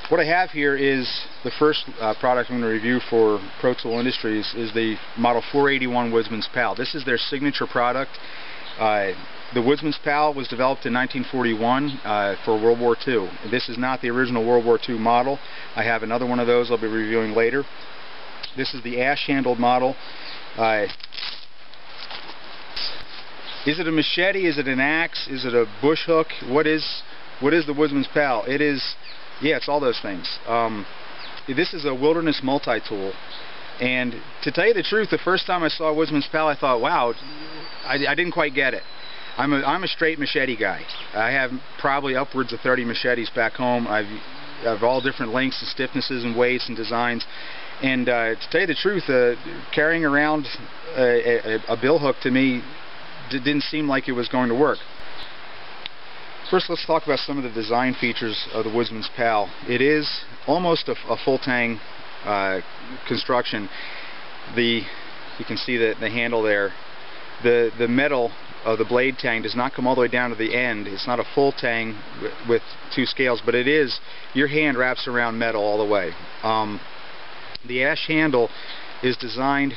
What I have here is the first product I'm going to review for Pro Tool Industries is the model 481 Woodsman's PAL. This is their signature product. The Woodsman's PAL was developed in 1941 for World War II. This is not the original World War II model. I have another one of those I'll be reviewing later. This is the ash-handled model. Is it a machete? Is it an axe? Is it a bush hook? What is the Woodsman's PAL? It is, yeah, it's all those things. This is a wilderness multi-tool, and to tell you the truth, the first time I saw Woodsman's PAL, I thought, wow, I didn't quite get it. I'm a straight machete guy. I have probably upwards of 30 machetes back home. I have all different lengths and stiffnesses and weights and designs. And to tell you the truth, carrying around a bill hook to me didn't seem like it was going to work. First, let's talk about some of the design features of the Woodsman's PAL. It is almost a full tang construction. You can see the handle there. The metal of the blade tang does not come all the way down to the end. It's not a full tang with two scales, but it is, your hand wraps around metal all the way. The ash handle is designed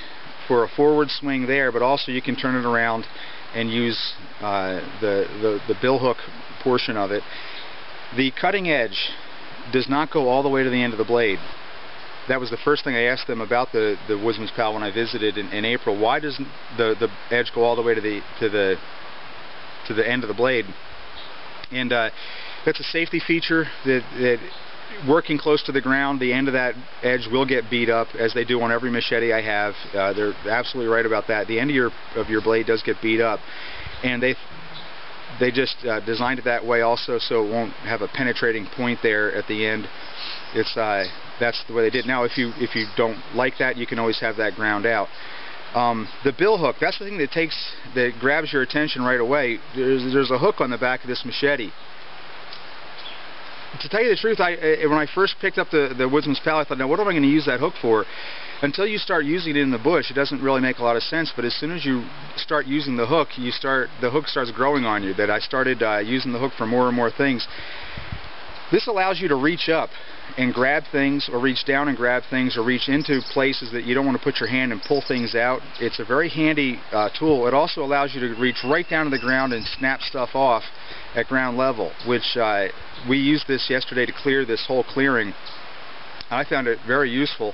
for a forward swing there, but also you can turn it around and use the bill hook portion of it. The cutting edge does not go all the way to the end of the blade. That was the first thing I asked them about the Woodsman's PAL when I visited in April. Why doesn't the edge go all the way to the end of the blade? And that's a safety feature that working close to the ground, the end of that edge will get beat up, as they do on every machete I have. They're absolutely right about that. The end of your blade does get beat up, and they just designed it that way also, so it won't have a penetrating point there at the end. That's the way they did. Now, if you don't like that, you can always have that ground out. The bill hook, that's the thing that grabs your attention right away. There's a hook on the back of this machete. To tell you the truth, when I first picked up the Woodsman's PAL, I thought, now what am I going to use that hook for? Until you start using it in the bush, it doesn't really make a lot of sense. But as soon as you start using the hook, the hook starts growing on you. That I started using the hook for more and more things. This allows you to reach up and grab things, or reach down and grab things, or reach into places that you don't want to put your hand and pull things out. It's a very handy tool. It also allows you to reach right down to the ground and snap stuff off at ground level, which we used this yesterday to clear this whole clearing. I found it very useful.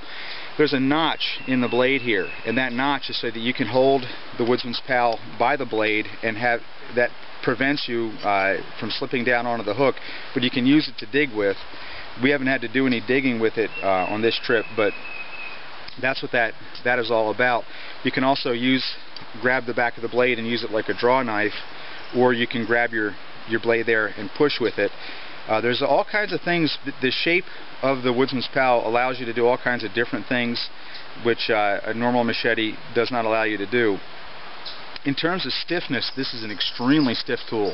There's a notch in the blade here, and that notch is so that you can hold the Woodsman's PAL by the blade, and that prevents you from slipping down onto the hook, but you can use it to dig with. We haven't had to do any digging with it on this trip, but that's what that is all about. You can also grab the back of the blade and use it like a draw knife, or you can grab your blade there and push with it. There's all kinds of things. The shape of the Woodsman's PAL allows you to do all kinds of different things which a normal machete does not allow you to do. In terms of stiffness, this is an extremely stiff tool.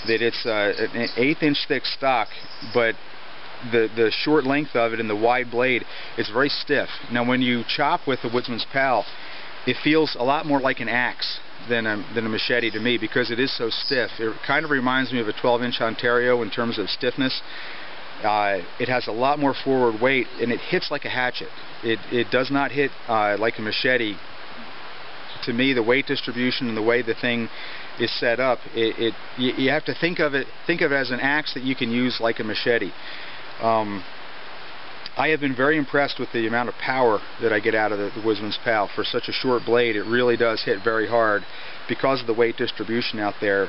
That it's an 1/8 inch thick stock, but the short length of it and the wide blade, it's very stiff. Now when you chop with the Woodsman's PAL, it feels a lot more like an axe than a machete to me, because it is so stiff. It kind of reminds me of a 12-inch Ontario in terms of stiffness. It has a lot more forward weight, and it hits like a hatchet. It does not hit like a machete. To me, the weight distribution and the way the thing is set up, you have to think of it as an axe that you can use like a machete. I have been very impressed with the amount of power that I get out of the Woodsman's PAL. For such a short blade, it really does hit very hard. Because of the weight distribution out there,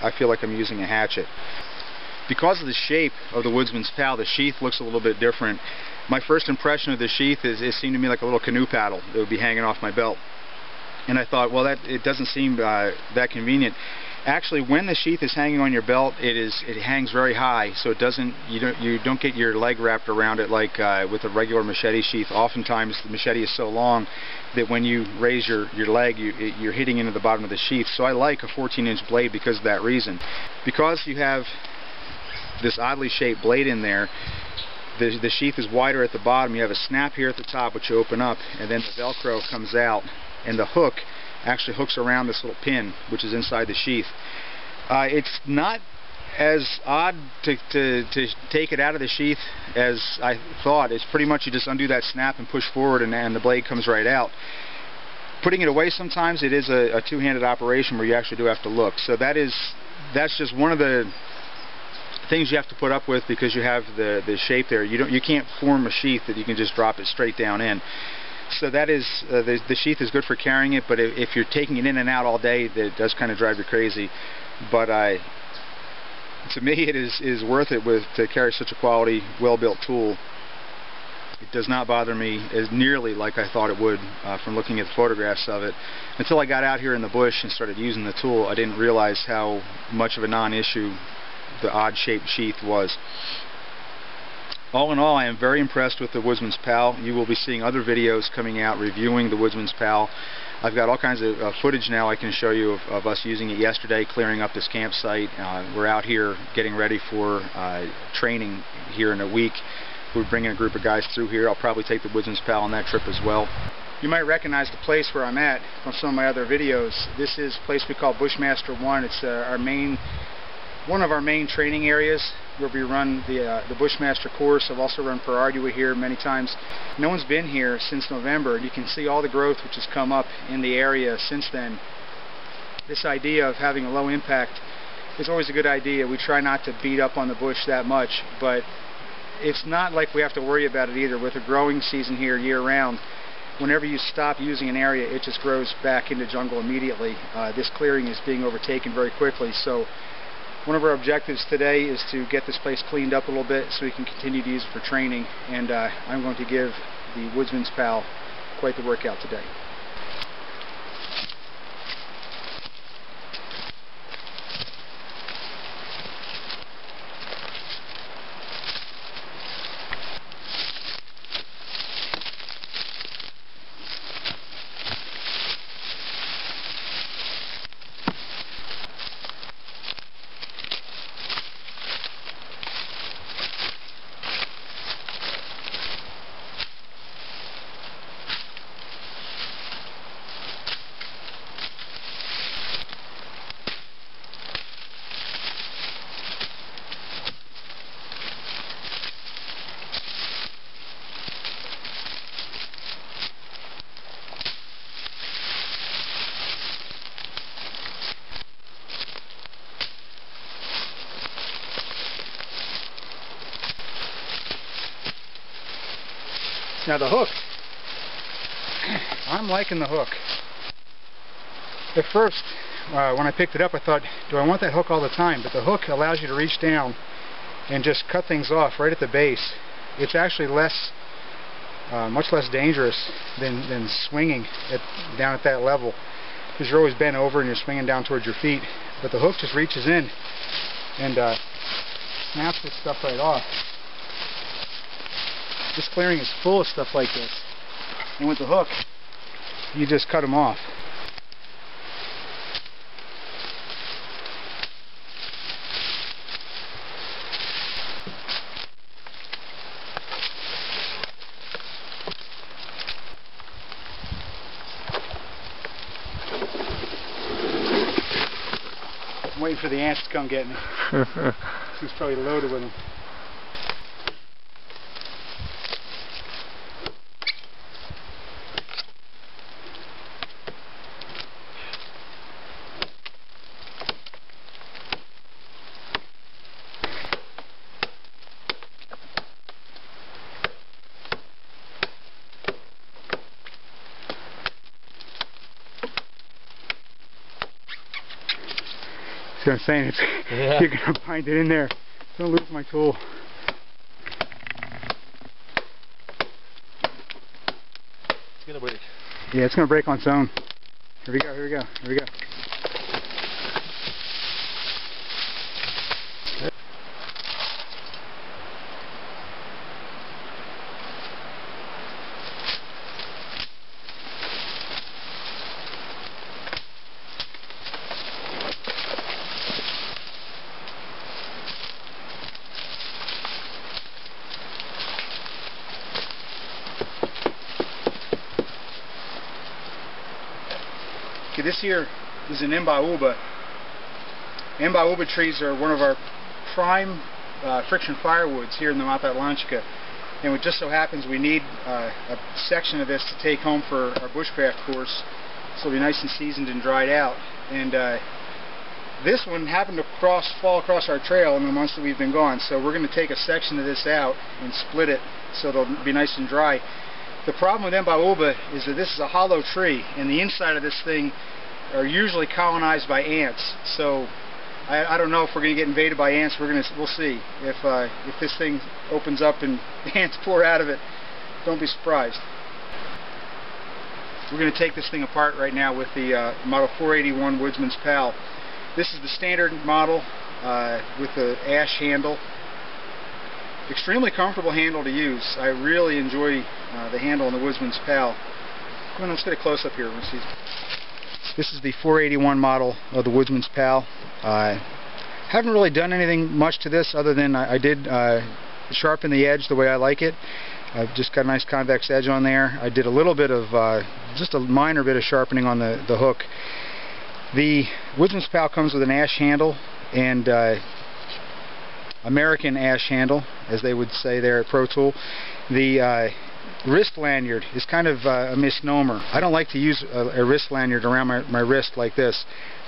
I feel like I'm using a hatchet. Because of the shape of the Woodsman's PAL, the sheath looks a little bit different. My first impression of the sheath is it seemed to me like a little canoe paddle that would be hanging off my belt. And I thought, well, it doesn't seem that convenient. Actually, when the sheath is hanging on your belt, it hangs very high, so you don't get your leg wrapped around it like with a regular machete sheath. Oftentimes, the machete is so long that when you raise your leg, you're hitting into the bottom of the sheath. So I like a 14-inch blade because of that reason. Because you have this oddly shaped blade in there, the sheath is wider at the bottom. You have a snap here at the top, which you open up, and then the Velcro comes out, and the hook actually hooks around this little pin which is inside the sheath. It's not as odd to take it out of the sheath as I thought. It's pretty much you just undo that snap and push forward, and the blade comes right out. Putting it away, sometimes it is a two-handed operation where you actually do have to look. So that's just one of the things you have to put up with, because you have the shape there. You can't form a sheath that you can just drop it straight down in. So that is the sheath is good for carrying it, but if you're taking it in and out all day, it does kind of drive you crazy. But to me, it is worth it to carry such a quality, well-built tool. It does not bother me as nearly like I thought it would from looking at the photographs of it. Until I got out here in the bush and started using the tool, I didn't realize how much of a non-issue the odd-shaped sheath was. All in all, I am very impressed with the Woodsman's PAL. You will be seeing other videos coming out reviewing the Woodsman's PAL. I've got all kinds of footage now I can show you of us using it yesterday, clearing up this campsite. We're out here getting ready for training here in a week. We're bringing a group of guys through here. I'll probably take the Woodsman's PAL on that trip as well. You might recognize the place where I'm at from some of my other videos. This is a place we call Bushmaster 1. It's one of our main training areas where we run the Bushmaster course. I've also run per ardua here many times. No one's been here since November. You can see all the growth which has come up in the area since then. This idea of having a low impact is always a good idea. We try not to beat up on the bush that much, but it's not like we have to worry about it either. With a growing season here year-round, whenever you stop using an area, it just grows back into jungle immediately. This clearing is being overtaken very quickly, so one of our objectives today is to get this place cleaned up a little bit so we can continue to use it for training, and I'm going to give the Woodsman's PAL quite the workout today. Now the hook, I'm liking the hook. At first, when I picked it up, I thought, do I want that hook all the time? But the hook allows you to reach down and just cut things off right at the base. It's actually much less dangerous than swinging down at that level, because you're always bent over and you're swinging down towards your feet. But the hook just reaches in and snaps this stuff right off. This clearing is full of stuff like this, and with the hook you just cut them off. I'm waiting for the ants to come get me. This is probably loaded with them. See what I'm saying? Yeah. You're going to bind it in there. Don't lose my tool. It's going to break. Yeah, it's going to break on its own. Here we go, here we go, here we go. Okay, this here is an Mbauba. Mbauba trees are one of our prime friction firewoods here in the Mata Atlantica, and it just so happens we need a section of this to take home for our bushcraft course, so it'll be nice and seasoned and dried out. And this one happened to fall across our trail in the months that we've been gone, so we're going to take a section of this out and split it so it'll be nice and dry. The problem with Mbaúba is that this is a hollow tree, and the inside of this thing are usually colonized by ants. So I don't know if we're going to get invaded by ants. We'll see. If this thing opens up and ants pour out of it, don't be surprised. We're going to take this thing apart right now with the Model 481 Woodsman's PAL. This is the standard model with the ash handle. Extremely comfortable handle to use. I really enjoy the handle on the Woodsman's PAL. Come on, let's get a close up here. Let's see. This is the 481 model of the Woodsman's PAL. Haven't really done anything much to this other than I did sharpen the edge the way I like it. I've just got a nice convex edge on there. I did a little bit of, just a minor bit of sharpening on the hook. The Woodsman's PAL comes with an ash handle and American ash handle, as they would say there at Pro Tool. The wrist lanyard is kind of a misnomer. I don't like to use a wrist lanyard around my wrist like this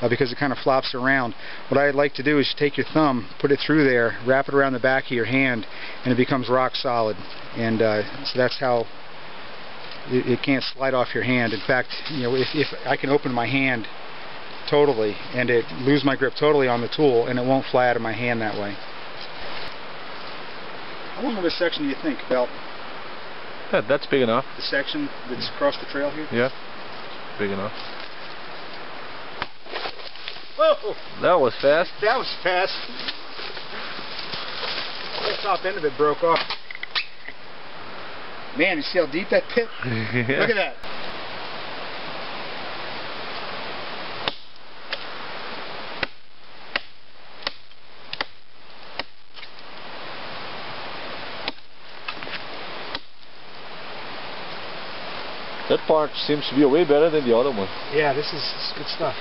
because it kind of flops around. What I'd like to do is take your thumb, put it through there, wrap it around the back of your hand, and it becomes rock solid. And so that's how it can't slide off your hand. In fact, you know, if I can open my hand totally and it lose my grip totally on the tool, and it won't fly out of my hand that way. How long of a section do you think, Belt? Yeah, that's big enough. The section that's across the trail here? Yeah, big enough. Whoa! That was fast. That was fast. The top end of it broke off. Man, you see how deep that pit? Yeah. Look at that. That part seems to be way better than the other one. Yeah, this is good stuff.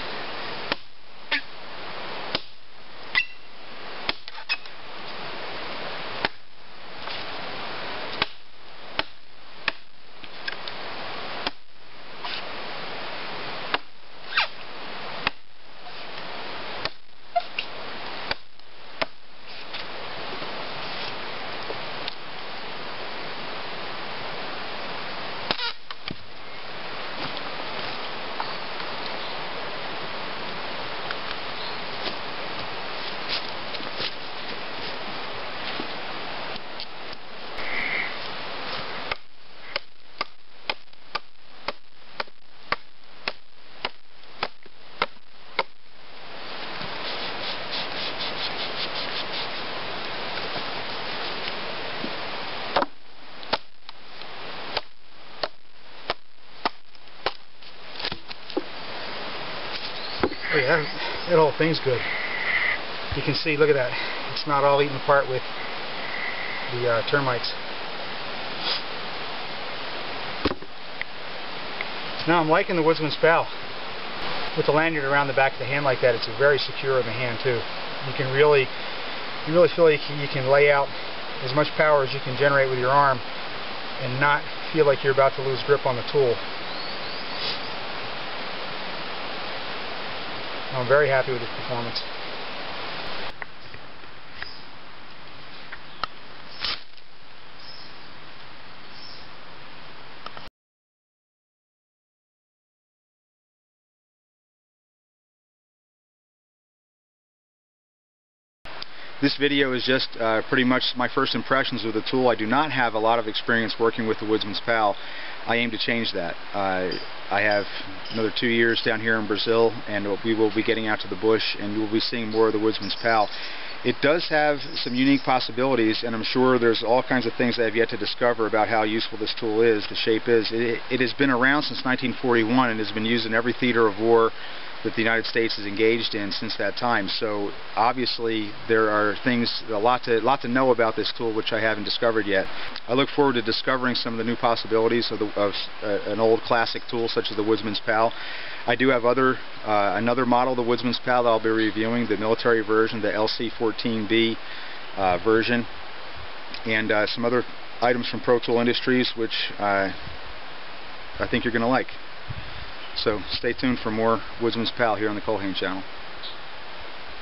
Oh yeah, that whole thing's good. You can see, look at that. It's not all eaten apart with the termites. Now I'm liking the Woodsman's PAL. With the lanyard around the back of the hand like that, it's very secure in the hand too. You really feel like you can lay out as much power as you can generate with your arm and not feel like you're about to lose grip on the tool. I'm very happy with its performance. This video is just pretty much my first impressions with the tool. I do not have a lot of experience working with the Woodsman's PAL. I aim to change that. I have another 2 years down here in Brazil, and we will be getting out to the bush, and you will be seeing more of the Woodsman's PAL. It does have some unique possibilities, and I'm sure there's all kinds of things I have yet to discover about how useful this tool is, the shape is. It has been around since 1941 and has been used in every theater of war that the United States has engaged in since that time. So obviously there are things, a lot to know about this tool which I haven't discovered yet. I look forward to discovering some of the new possibilities of an old classic tool such as the Woodsman's PAL. I do have another model of the Woodsman's PAL that I'll be reviewing, the military version, the LC14B version, and some other items from Pro Tool Industries which I think you're going to like. So stay tuned for more Woodsman's PAL here on the Colhane channel.